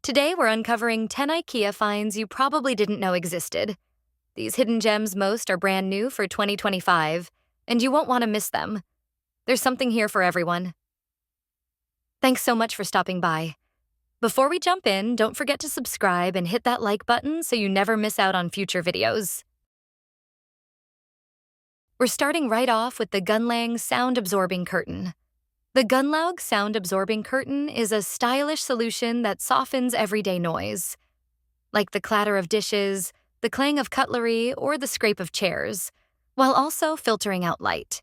Today we're uncovering 10 IKEA finds you probably didn't know existed. These hidden gems most are brand new for 2025, and you won't want to miss them. There's something here for everyone. Thanks so much for stopping by. Before we jump in, don't forget to subscribe and hit that like button so you never miss out on future videos. We're starting right off with the Gunnlang sound-absorbing curtain. The Gunlog sound-absorbing curtain is a stylish solution that softens everyday noise, like the clatter of dishes, the clang of cutlery, or the scrape of chairs, while also filtering out light.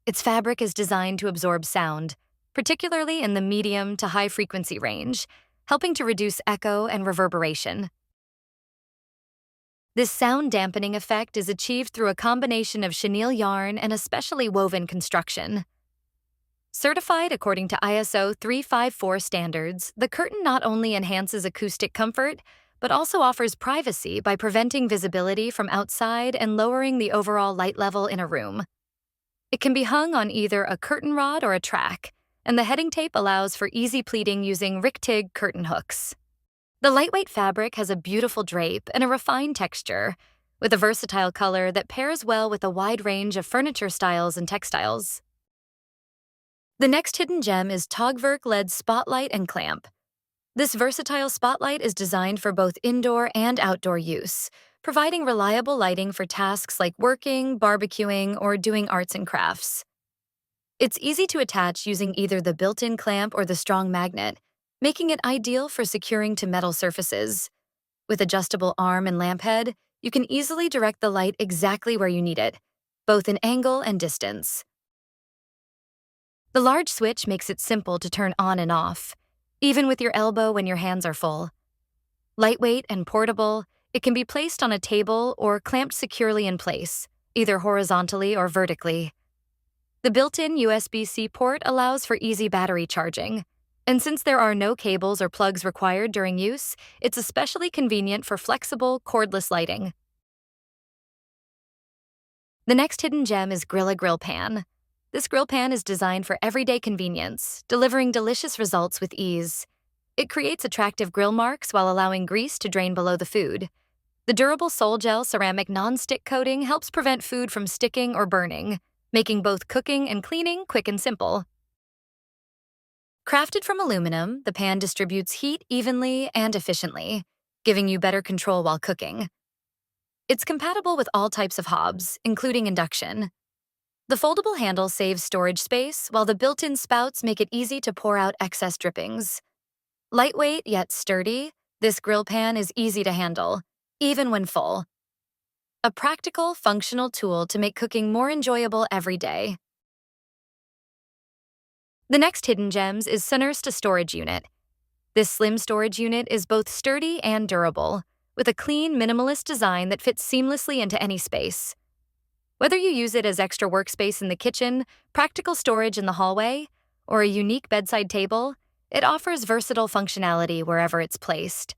Its fabric is designed to absorb sound, particularly in the medium to high frequency range, helping to reduce echo and reverberation. This sound dampening effect is achieved through a combination of chenille yarn and a specially woven construction. Certified according to ISO 354 standards, the curtain not only enhances acoustic comfort, but also offers privacy by preventing visibility from outside and lowering the overall light level in a room. It can be hung on either a curtain rod or a track, and the heading tape allows for easy pleating using Riktig curtain hooks. The lightweight fabric has a beautiful drape and a refined texture, with a versatile color that pairs well with a wide range of furniture styles and textiles. The next hidden gem is TÅGVIRKE LED Spotlight and Clamp. This versatile spotlight is designed for both indoor and outdoor use, providing reliable lighting for tasks like working, barbecuing, or doing arts and crafts. It's easy to attach using either the built-in clamp or the strong magnet, making it ideal for securing to metal surfaces. With adjustable arm and lamp head, you can easily direct the light exactly where you need it, both in angle and distance. The large switch makes it simple to turn on and off, even with your elbow when your hands are full. Lightweight and portable, it can be placed on a table or clamped securely in place, either horizontally or vertically. The built-in USB-C port allows for easy battery charging, and since there are no cables or plugs required during use, it's especially convenient for flexible, cordless lighting. The next hidden gem is GRILLA Grill Pan. This grill pan is designed for everyday convenience, delivering delicious results with ease. It creates attractive grill marks while allowing grease to drain below the food. The durable Sol-Gel ceramic non-stick coating helps prevent food from sticking or burning, making both cooking and cleaning quick and simple. Crafted from aluminum, the pan distributes heat evenly and efficiently, giving you better control while cooking. It's compatible with all types of hobs, including induction. The foldable handle saves storage space, while the built-in spouts make it easy to pour out excess drippings. Lightweight yet sturdy, this grill pan is easy to handle, even when full. A practical, functional tool to make cooking more enjoyable every day. The next hidden gems is SUNNERSTA storage unit. This slim storage unit is both sturdy and durable, with a clean, minimalist design that fits seamlessly into any space. Whether you use it as extra workspace in the kitchen, practical storage in the hallway, or a unique bedside table, it offers versatile functionality wherever it's placed.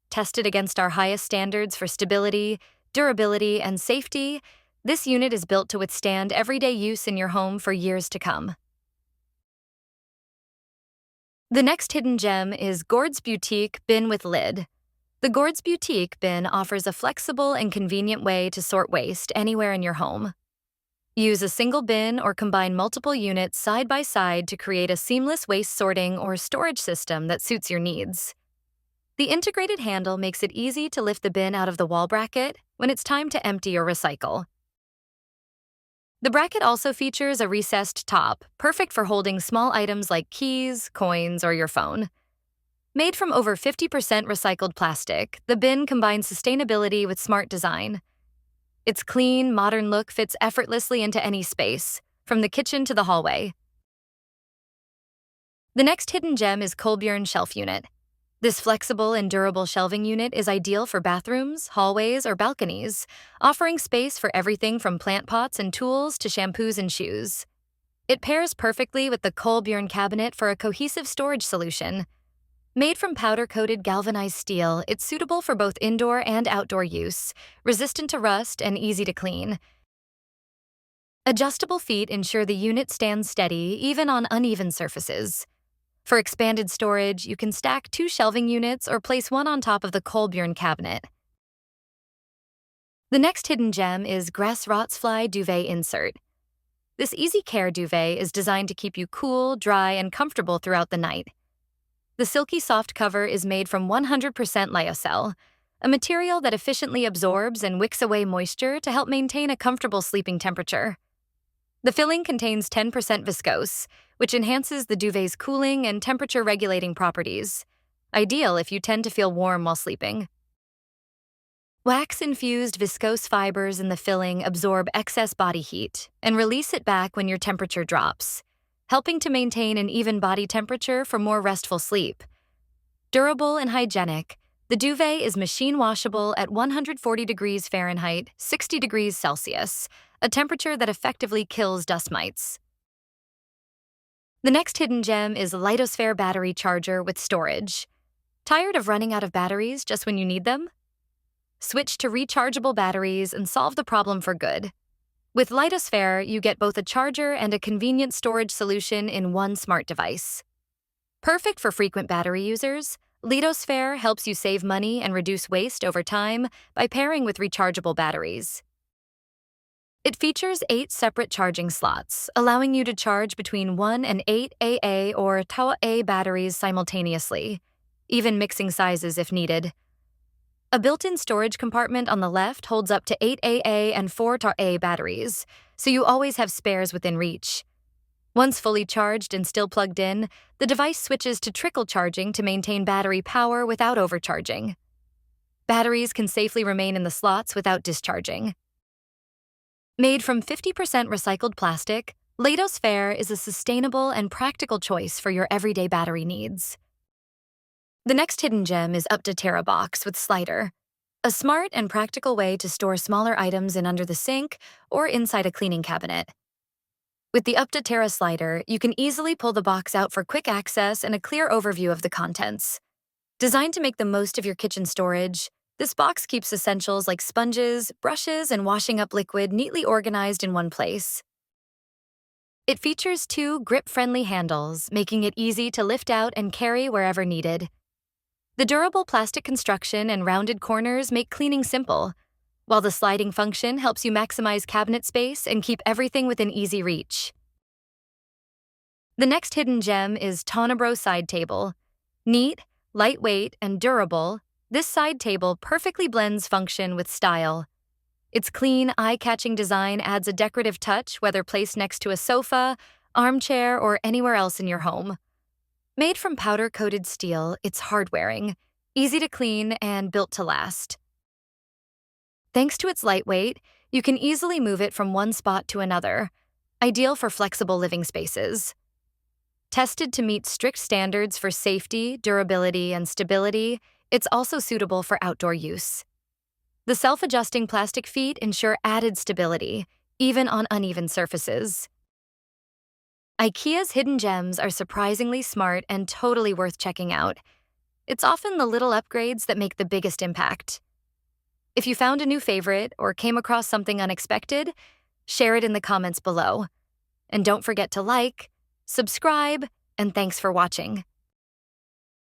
Tested against our highest standards for stability, durability, and safety, this unit is built to withstand everyday use in your home for years to come. The next hidden gem is GORDSBUTIK Bin with Lid. The GORDSBUTIK bin offers a flexible and convenient way to sort waste anywhere in your home. Use a single bin or combine multiple units side by side to create a seamless waste sorting or storage system that suits your needs. The integrated handle makes it easy to lift the bin out of the wall bracket when it's time to empty or recycle. The bracket also features a recessed top, perfect for holding small items like keys, coins, or your phone. Made from over 50% recycled plastic, the bin combines sustainability with smart design. Its clean, modern look fits effortlessly into any space, from the kitchen to the hallway. The next hidden gem is KOLBJÖRN Shelf Unit. This flexible and durable shelving unit is ideal for bathrooms, hallways, or balconies, offering space for everything from plant pots and tools to shampoos and shoes. It pairs perfectly with the KOLBJÖRN cabinet for a cohesive storage solution. Made from powder-coated galvanized steel, it's suitable for both indoor and outdoor use, resistant to rust and easy to clean. Adjustable feet ensure the unit stands steady even on uneven surfaces. For expanded storage, you can stack 2 shelving units or place one on top of the KOLBJÖRN cabinet. The next hidden gem is GRÄSROTSFLY duvet insert. This easy care duvet is designed to keep you cool, dry, and comfortable throughout the night. The silky soft cover is made from 100% lyocell, a material that efficiently absorbs and wicks away moisture to help maintain a comfortable sleeping temperature. The filling contains 10% viscose, which enhances the duvet's cooling and temperature-regulating properties, ideal if you tend to feel warm while sleeping. Wax-infused viscose fibers in the filling absorb excess body heat and release it back when your temperature drops, helping to maintain an even body temperature for more restful sleep. Durable and hygienic, the duvet is machine washable at 140 degrees Fahrenheit, 60 degrees Celsius, a temperature that effectively kills dust mites. The next hidden gem is Lidosphere battery charger with storage. Tired of running out of batteries just when you need them? Switch to rechargeable batteries and solve the problem for good. With Lidosphere, you get both a charger and a convenient storage solution in one smart device. Perfect for frequent battery users, Lidosphere helps you save money and reduce waste over time by pairing with rechargeable batteries. It features 8 separate charging slots, allowing you to charge between 1 and 8 AA or TÅ batteries simultaneously, even mixing sizes if needed. A built-in storage compartment on the left holds up to 8 AA and 4 TÅ batteries, so you always have spares within reach. Once fully charged and still plugged in, the device switches to trickle charging to maintain battery power without overcharging. Batteries can safely remain in the slots without discharging. Made from 50% recycled plastic, Lidosphere is a sustainable and practical choice for your everyday battery needs. The next hidden gem is UPPDATERA box with slider, a smart and practical way to store smaller items in under the sink or inside a cleaning cabinet. With the UPPDATERA slider, you can easily pull the box out for quick access and a clear overview of the contents. Designed to make the most of your kitchen storage, this box keeps essentials like sponges, brushes, and washing up liquid neatly organized in one place. It features 2 grip-friendly handles, making it easy to lift out and carry wherever needed. The durable plastic construction and rounded corners make cleaning simple, while the sliding function helps you maximize cabinet space and keep everything within easy reach. The next hidden gem is Tonabro side table. Neat, lightweight, and durable, this side table perfectly blends function with style. Its clean, eye-catching design adds a decorative touch whether placed next to a sofa, armchair, or anywhere else in your home. Made from powder-coated steel, it's hard-wearing, easy to clean, and built to last. Thanks to its lightweight, you can easily move it from one spot to another, ideal for flexible living spaces. Tested to meet strict standards for safety, durability, and stability, it's also suitable for outdoor use. The self-adjusting plastic feet ensure added stability, even on uneven surfaces. Ikea's hidden gems are surprisingly smart and totally worth checking out. It's often the little upgrades that make the biggest impact. If you found a new favorite or came across something unexpected, share it in the comments below. And don't forget to like, subscribe, and thanks for watching.